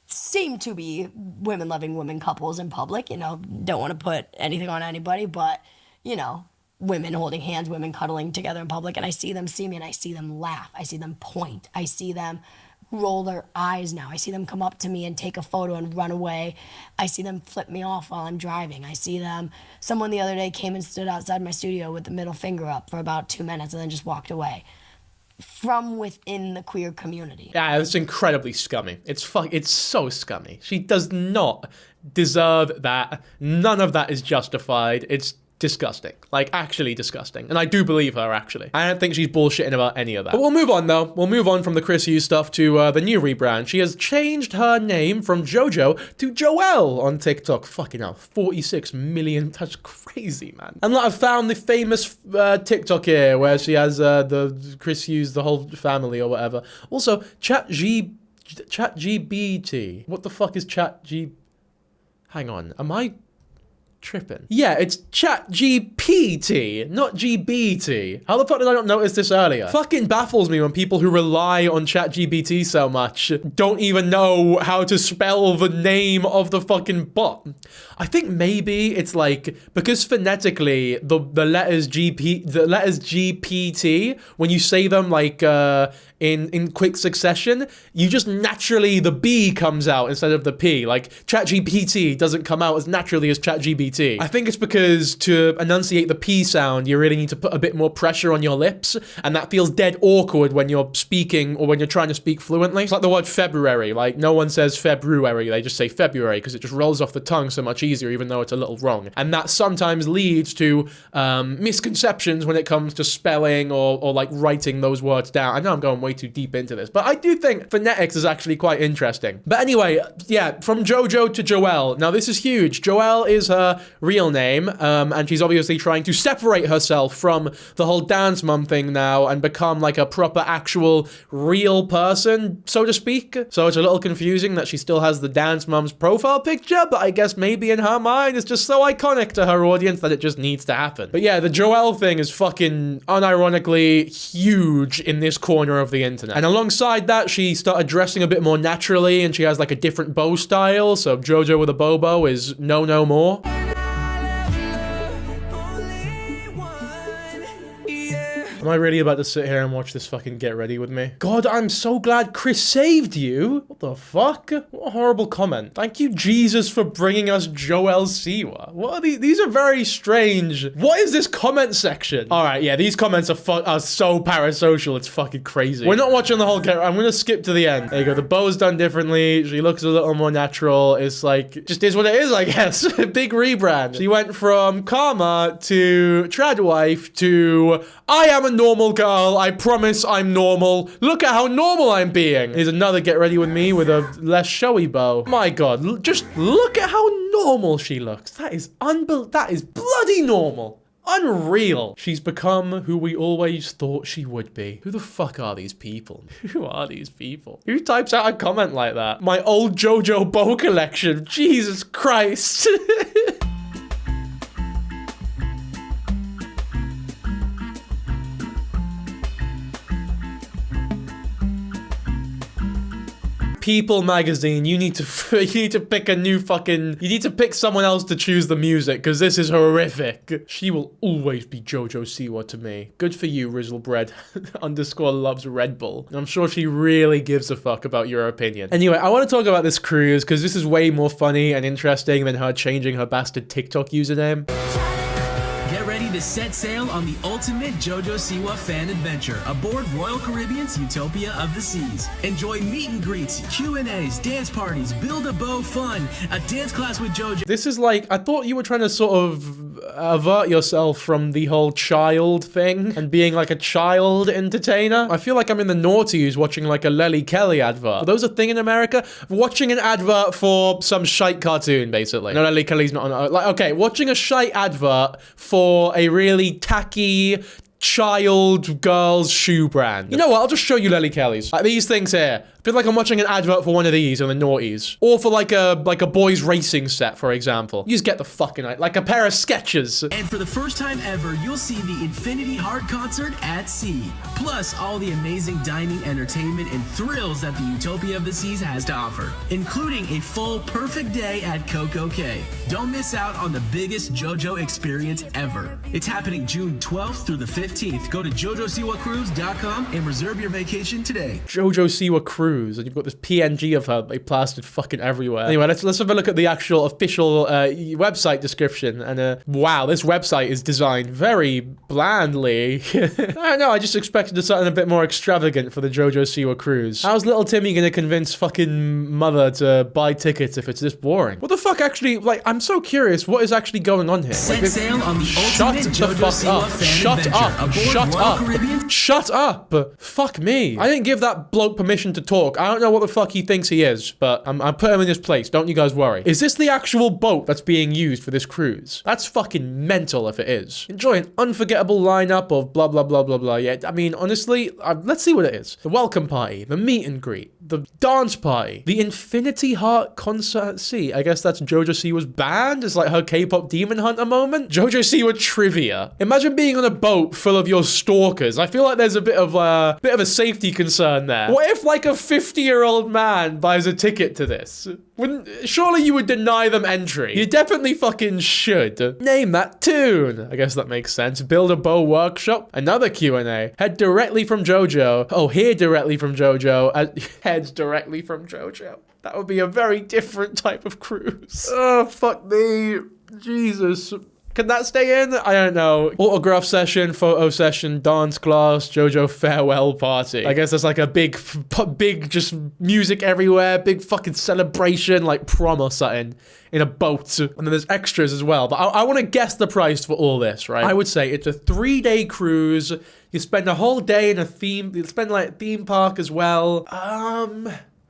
seem to be women-loving women couples in public. You know, don't want to put anything on anybody, but, you know, women holding hands, women cuddling together in public, and I see them see me and I see them laugh. I see them point. I see them roll their eyes now. I see them come up to me and take a photo and run away. I see them flip me off while I'm driving. I see them, someone the other day came and stood outside my studio with the middle finger up for about 2 minutes and then just walked away. From within the queer community. Yeah, it's incredibly scummy. It's so scummy. She does not deserve that. None of that is justified. It's disgusting. Like, actually disgusting. And I do believe her, actually. I don't think she's bullshitting about any of that. But we'll move on, though. We'll move on from the Chris Hughes stuff to the new rebrand. She has changed her name from Jojo to Joelle on TikTok. Fucking hell, 46 million. That's crazy, man. And like, I found the famous TikTok here where she has the Chris Hughes, the whole family or whatever. Also, ChatGPT. What the fuck is Hang on, am I tripping. Yeah, it's ChatGPT, not GBT. How the fuck did I not notice this earlier? Fucking baffles me when people who rely on ChatGPT so much don't even know how to spell the name of the fucking bot. I think maybe it's like, because phonetically the letters GPT, when you say them like in quick succession, you just naturally, the B comes out instead of the P. Like ChatGPT doesn't come out as naturally as ChatGPT. I think it's because to enunciate the P sound, you really need to put a bit more pressure on your lips, and that feels dead awkward when you're speaking or when you're trying to speak fluently. It's like the word February. Like no one says February, they just say February because it just rolls off the tongue so much easier, even though it's a little wrong. And that sometimes leads to misconceptions when it comes to spelling or like writing those words down. I know I'm going way too deep into this, but I do think phonetics is actually quite interesting. But anyway, yeah, from Jojo to Joelle. Now this is huge. Joelle is her real name, and she's obviously trying to separate herself from the whole dance mom thing now and become like a proper, actual, real person, so to speak. So it's a little confusing that she still has the dance mom's profile picture, but I guess maybe in her mind it's just so iconic to her audience that it just needs to happen. But yeah, the Joelle thing is fucking unironically huge in this corner of the internet. And alongside that, she started dressing a bit more naturally, and she has like a different bow style. So Jojo with a bow is no more. Am I really about to sit here and watch this fucking Get Ready With Me? God, I'm so glad Chris saved you. What the fuck? What a horrible comment. Thank you, Jesus, for bringing us Joelle Siwa. What are these? These are very strange. What is this comment section? All right, yeah, these comments are so parasocial. It's fucking crazy. We're not watching the whole Get Ready. I'm gonna skip to the end. There you go. The bow's done differently. She looks a little more natural. It's like, just is what it is, I guess. Big rebrand. She went from Karma to Tradwife to I am a normal girl. I promise I'm normal. Look at how normal I'm being. Here's another Get Ready With Me with a less showy bow. My God, just look at how normal she looks. That is bloody normal. Unreal. She's become who we always thought she would be. Who the fuck are these people? Who are these people? Who types out a comment like that? My old Jojo bow collection. Jesus Christ. People magazine, you need to pick a new fucking, you need to pick someone else to choose the music, because this is horrific. She will always be Jojo Siwa to me. Good for you, Rizzlebread _ loves Red Bull. I'm sure she really gives a fuck about your opinion. Anyway, I want to talk about this cruise, because this is way more funny and interesting than her changing her bastard TikTok username. Get ready to set sail on the ultimate Jojo Siwa fan adventure aboard Royal Caribbean's Utopia of the Seas. Enjoy meet and greets, Q&As, dance parties, build a bow fun, a dance class with Jojo. This is like, I thought you were trying to sort of avert yourself from the whole child thing and being like a child entertainer. I feel like I'm in the noughties watching like a Lely Kelly advert. Are those a thing in America? Watching an advert for some shite cartoon, basically. No, Lely Kelly's not on. Like, okay, watching a shite advert for a really tacky child girl's shoe brand. You know what? I'll just show you Lely Kelly's. Like these things here. I feel like I'm watching an advert for one of these in the noughties. Or for like a boys racing set, for example. You just get the fucking, like a pair of Skechers. And for the first time ever, you'll see the Infinity Heart Concert at sea. Plus all the amazing dining, entertainment, and thrills that the Utopia of the Seas has to offer. Including a full perfect day at Coco Cay. Don't miss out on the biggest JoJo experience ever. It's happening June 12th through the 15th. Go to jojosiwacruise.com and reserve your vacation today. Jojo Siwa Cruise. And you've got this PNG of her they plastered fucking everywhere. Anyway, let's have a look at the actual official website description. And wow, this website is designed very blandly. I don't know, I just expected something a bit more extravagant for the Jojo Siwa Cruise. How's little Timmy gonna convince fucking mother to buy tickets if it's this boring? What the fuck actually, like, I'm so curious what is actually going on here. Set sail on the shut ultimate the Jojo fuck Siwa up. fan Shut adventure up. aboard Shut Royal up. Caribbean's. Shut up. Fuck me. I didn't give that bloke permission to talk. dork. I don't know what the fuck he thinks he is, but I'm putting him in his place. Don't you guys worry. Is this the actual boat that's being used for this cruise? That's fucking mental if it is. Enjoy an unforgettable lineup of blah, blah, blah, blah, blah. Yeah, I mean, honestly, let's see what it is. The welcome party, the meet and greet, the dance party, the Infinity Heart concert. See, I guess that's Jojo Siwa's band. It's like her K-pop demon hunter moment. Jojo Siwa trivia. Imagine being on a boat full of your stalkers. I feel like there's a bit of a safety concern there. What if like a 50-year-old man buys a ticket to this? Surely you would deny them entry. You definitely fucking should. Name that tune. I guess that makes sense. Build a bow workshop. Another Q&A. Head directly from Jojo. Oh, hear directly from Jojo. Heads directly from Jojo. That would be a very different type of cruise. Oh, fuck me. Jesus. Can that stay in? I don't know. Autograph session, photo session, dance class, Jojo farewell party. I guess that's like a big just music everywhere, big fucking celebration, like prom or something in a boat. And then there's extras as well. But I want to guess the price for all this, right? I would say it's a 3-day cruise. You spend a whole day in a theme. You spend like theme park as well.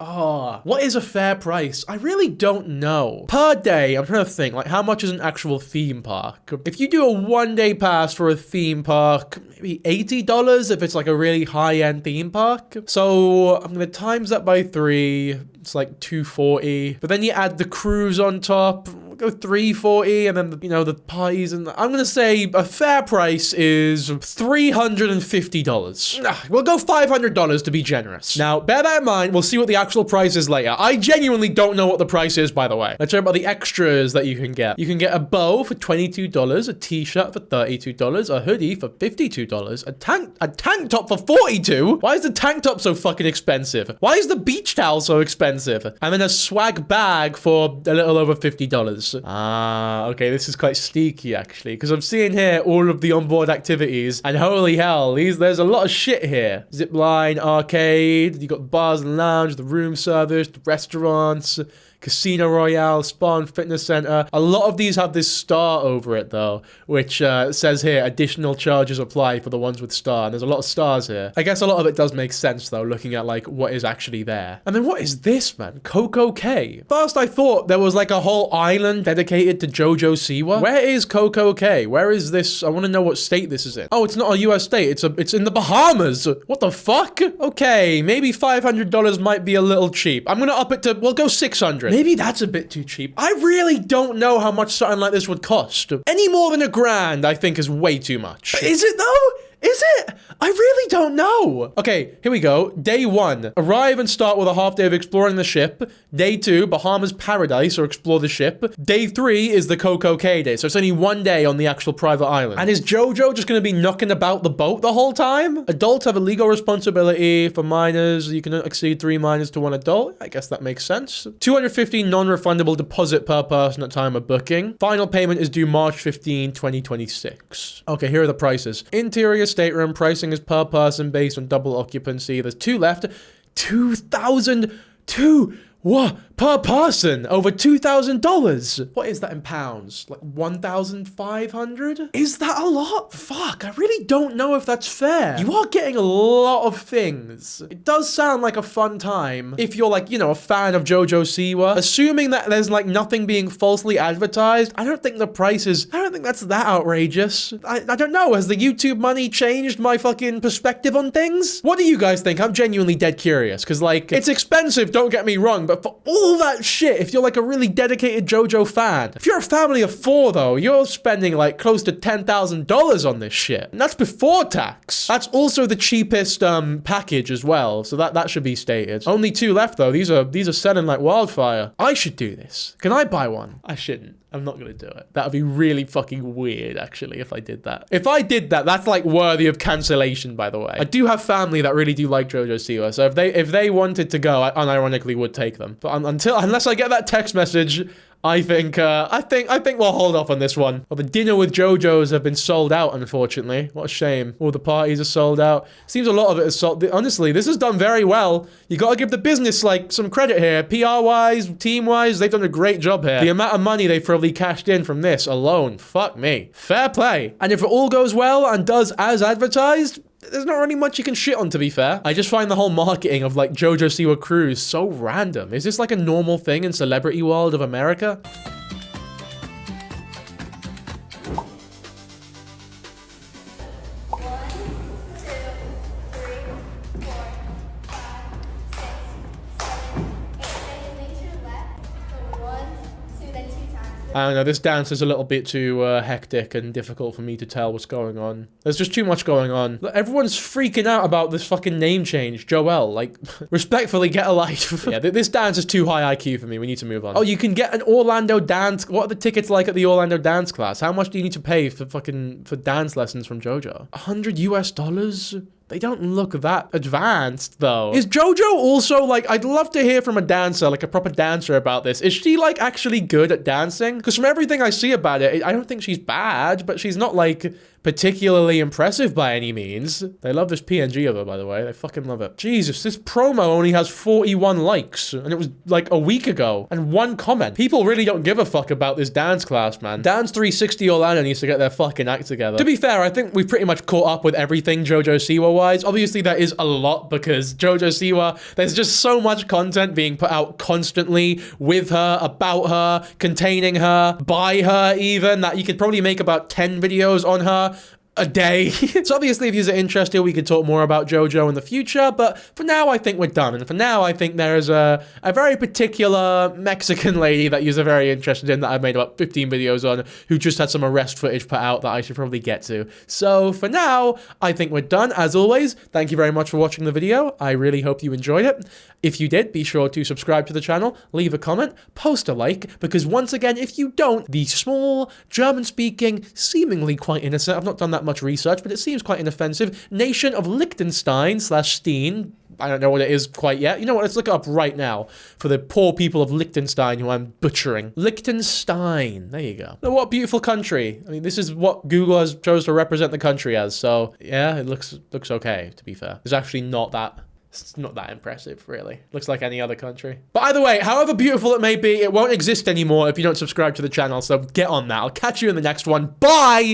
Oh, what is a fair price? I really don't know. Per day, I'm trying to think, like, how much is an actual theme park? If you do a 1-day pass for a theme park, maybe $80 if it's like a really high-end theme park. So I'm gonna times that by 3. It's like $240. But then you add the cruise on top. We'll go $340, and then, you know, the parties. And I'm gonna say a fair price is $350. We'll go $500 to be generous. Now, bear that in mind. We'll see what the actual price is later. I genuinely don't know what the price is, by the way. Let's talk about the extras that you can get. You can get a bow for $22, a t-shirt for $32, a hoodie for $52, a tank top for $42. Why is the tank top so fucking expensive? Why is the beach towel so expensive? And then a swag bag for a little over $50. Ah, okay, this is quite sneaky actually, because I'm seeing here all of the onboard activities, and holy hell, there's a lot of shit here. Zipline, arcade, you got bars and lounge, the room service, the restaurants, Casino Royale, Spa and Fitness Center. A lot of these have this star over it though, which says here, additional charges apply for the ones with star. And there's a lot of stars here. I guess a lot of it does make sense though, looking at like what is actually there. And then what is this, man? Coco Cay. First I thought there was like a whole island dedicated to Jojo Siwa. Where is Coco Cay? Where is this? I want to know what state this is in. Oh, it's not a US state. It's in the Bahamas. What the fuck? Okay, maybe $500 might be a little cheap. I'm gonna up it to, we'll go $600. Maybe that's a bit too cheap. I really don't know how much something like this would cost. Any more than $1,000, I think, is way too much. Is it though? Is it? I really don't know. Okay, here we go. Day 1, arrive and start with a half day of exploring the ship. Day 2, Bahamas Paradise, or explore the ship. Day 3 is the Coco Cay day, so it's only 1 day on the actual private island. And is Jojo just gonna be knocking about the boat the whole time? Adults have a legal responsibility. For minors, you can exceed 3 minors to 1 adult. I guess that makes sense. $250 non-refundable deposit per person at time of booking. Final payment is due March 15, 2026. Okay, here are the prices. Interior stateroom pricing is per person based on double occupancy. There's 2 left. 2,002. What? Per person? Over $2,000. What is that in pounds? Like 1,500? Is that a lot? Fuck, I really don't know if that's fair. You are getting a lot of things. It does sound like a fun time if you're like, you know, a fan of Jojo Siwa. Assuming that there's like nothing being falsely advertised, I don't think the price is, I don't think that's that outrageous. I don't know. Has the YouTube money changed my fucking perspective on things? What do you guys think? I'm genuinely dead curious because like, it's expensive, don't get me wrong, but for all that shit, if you're like a really dedicated Jojo fan, if you're a family of 4 though, you're spending like close to $10,000 on this shit. And that's before tax. That's also the cheapest package as well. So that should be stated. Only 2 left though. These are selling like wildfire. I should do this. Can I buy one? I shouldn't. I'm not gonna do it. That would be really fucking weird, actually, if I did that. If I did that, that's like worthy of cancellation, by the way. I do have family that really do like Jojo Siwa, so if they wanted to go, I unironically would take them. But unless I get that text message, I think we'll hold off on this one. Well, the dinner with Jojo's have been sold out, unfortunately. What a shame. All the parties are sold out. Seems a lot of it is sold. Honestly, this has done very well. You gotta give the business, like, some credit here. PR-wise, team-wise, they've done a great job here. The amount of money they've probably cashed in from this alone. Fuck me. Fair play. And if it all goes well and does as advertised, there's not really much you can shit on, to be fair. I just find the whole marketing of like Jojo Siwa cruise so random. Is this like a normal thing in celebrity world of America? I don't know, this dance is a little bit too hectic and difficult for me to tell what's going on. There's just too much going on. Look, everyone's freaking out about this fucking name change. Joelle, like, respectfully, get a life. Yeah, this dance is too high IQ for me. We need to move on. Oh, you can get an Orlando dance. What are the tickets like at the Orlando dance class? How much do you need to pay for dance lessons from Jojo? $100 US? They don't look that advanced, though. Is Jojo also, like, I'd love to hear from a dancer, like a proper dancer about this. Is she, like, actually good at dancing? Because from everything I see about it, I don't think she's bad, but she's not, like, particularly impressive by any means. They love this PNG of her, by the way. They fucking love it. Jesus, this promo only has 41 likes, and it was like a week ago, and 1 comment. People really don't give a fuck about this dance class, man. Dance 360 Orlando needs to get their fucking act together. To be fair, I think we've pretty much caught up with everything Jojo Siwa-wise. Obviously, there is a lot because Jojo Siwa, there's just so much content being put out constantly with her, about her, containing her, by her even, that you could probably make about 10 videos on her a day. So obviously, if you're interested, we could talk more about Jojo in the future, but for now, I think we're done. And for now, I think there is a very particular Mexican lady that you're very interested in that I've made about 15 videos on, who just had some arrest footage put out that I should probably get to. So for now, I think we're done. As always, thank you very much for watching the video. I really hope you enjoyed it. If you did, be sure to subscribe to the channel, leave a comment, post a like, because once again, if you don't, the small, German-speaking, seemingly quite innocent, I've not done that much research, but it seems quite inoffensive, nation of Liechtenstein/Steen, I don't know what it is quite yet. You know what, let's look it up right now for the poor people of Liechtenstein who I'm butchering. Liechtenstein, there you go. Now, what beautiful country. I mean, this is what Google has chose to represent the country as, so yeah, it looks okay, to be fair. It's actually not that... It's not that impressive, really. Looks like any other country. But either way, however beautiful it may be, it won't exist anymore if you don't subscribe to the channel, so get on that. I'll catch you in the next one. Bye!